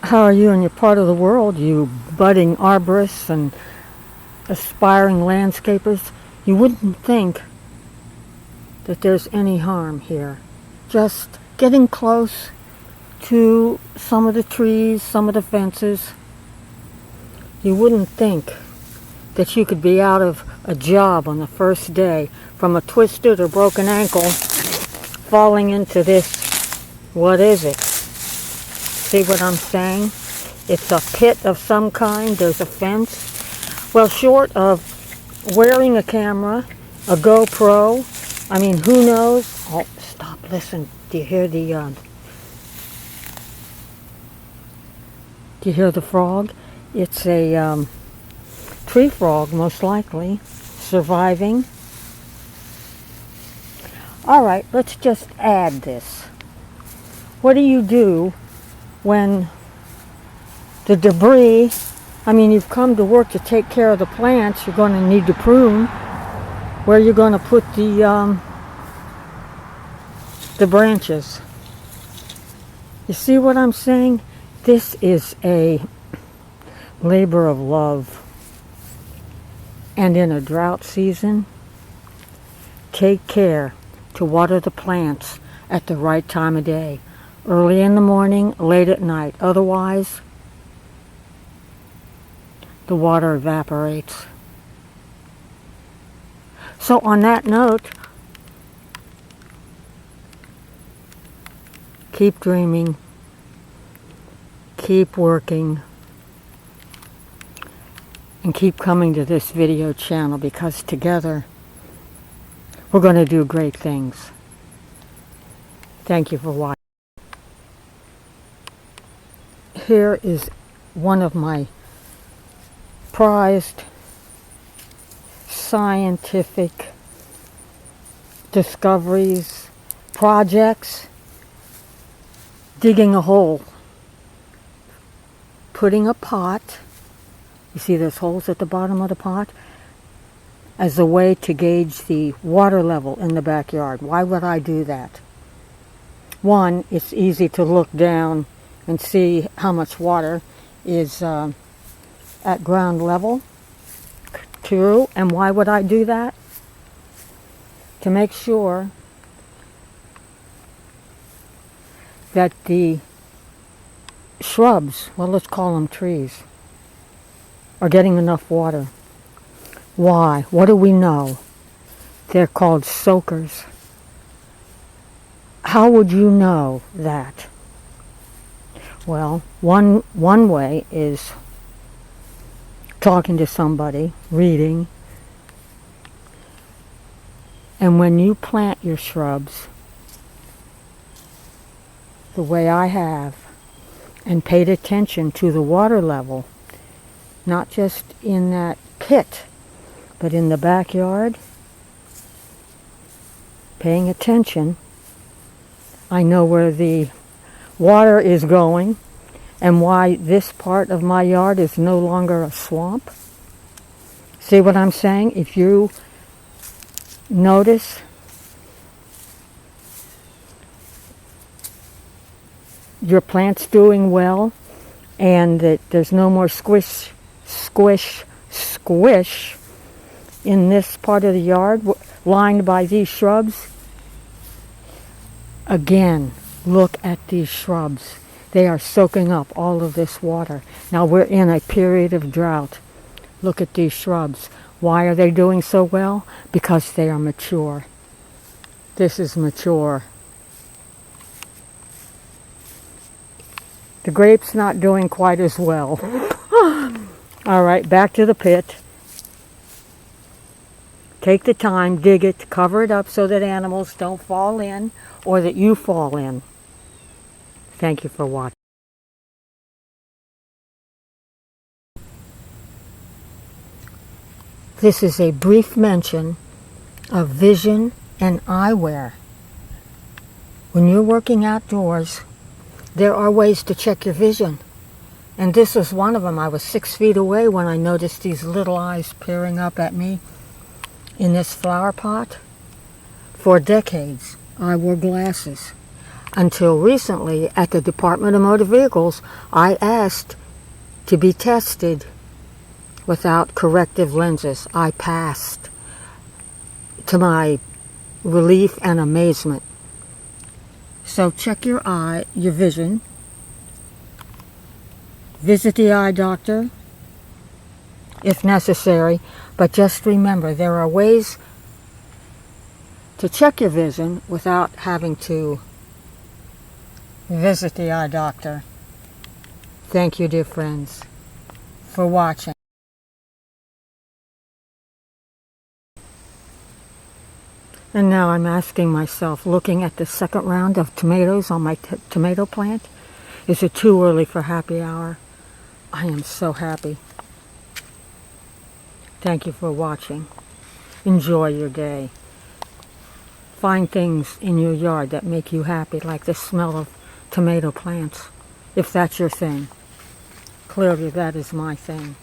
How are you in your part of the world, you budding arborists and aspiring landscapers? You wouldn't think that there's any harm here. Just getting close to some of the trees, some of the fences. You wouldn't think that you could be out of a job on the first day from a twisted or broken ankle falling into this. What is it? See what I'm saying? It's a pit of some kind. There's a fence. Well, short of wearing a camera, a GoPro, I mean, who knows? Oh, stop, listen. Do you hear the frog? It's a tree frog, most likely, surviving. All right, let's just add this. What do you do when the debris, I mean, you've come to work to take care of the plants, you're going to need to prune. Where you're going to put the branches. You see what I'm saying? This is a labor of love. And in a drought season, take care to water the plants at the right time of day. Early in the morning, late at night. Otherwise, the water evaporates. So on that note, keep dreaming, keep working, and keep coming to this video channel, because together we're going to do great things. Thank you for watching. Here is one of my prized scientific discoveries, projects. Digging a hole, putting a pot, you see there's holes at the bottom of the pot, as a way to gauge the water level in the backyard. Why would I do that? One, it's easy to look down and see how much water is at ground level. Two, and why would I do that? To make sure that the shrubs, well, let's call them trees, are getting enough water. Why? What do we know? They're called soakers. How would you know that? Well, one way is talking to somebody, reading. And when you plant your shrubs, the way I have, and paid attention to the water level, not just in that pit, but in the backyard, paying attention, I know where the water is going and why this part of my yard is no longer a swamp. See what I'm saying? If you notice your plant's doing well and that there's no more squish in this part of the yard lined by these shrubs, again, look at these shrubs. They are soaking up all of this water. Now we're in a period of drought. Look at these shrubs. Why are they doing so well? Because they are mature. This is mature. The grape's not doing quite as well. All right, back to the pit. Take the time, dig it, cover it up so that animals don't fall in or that you fall in. Thank you for watching. This is a brief mention of vision and eyewear. When you're working outdoors, there are ways to check your vision. And this was one of them. I was 6 feet away when I noticed these little eyes peering up at me in this flower pot. For decades, I wore glasses. Until recently, at the Department of Motor Vehicles, I asked to be tested without corrective lenses. I passed, to my relief and amazement. So check your vision. Visit the eye doctor if necessary, but just remember there are ways to check your vision without having to visit the eye doctor. Thank you, dear friends, for watching. And now I'm asking myself, looking at the second round of tomatoes on my tomato plant, is it too early for happy hour? I am so happy. Thank you for watching. Enjoy your day. Find things in your yard that make you happy, like the smell of tomato plants, if that's your thing. Clearly that is my thing.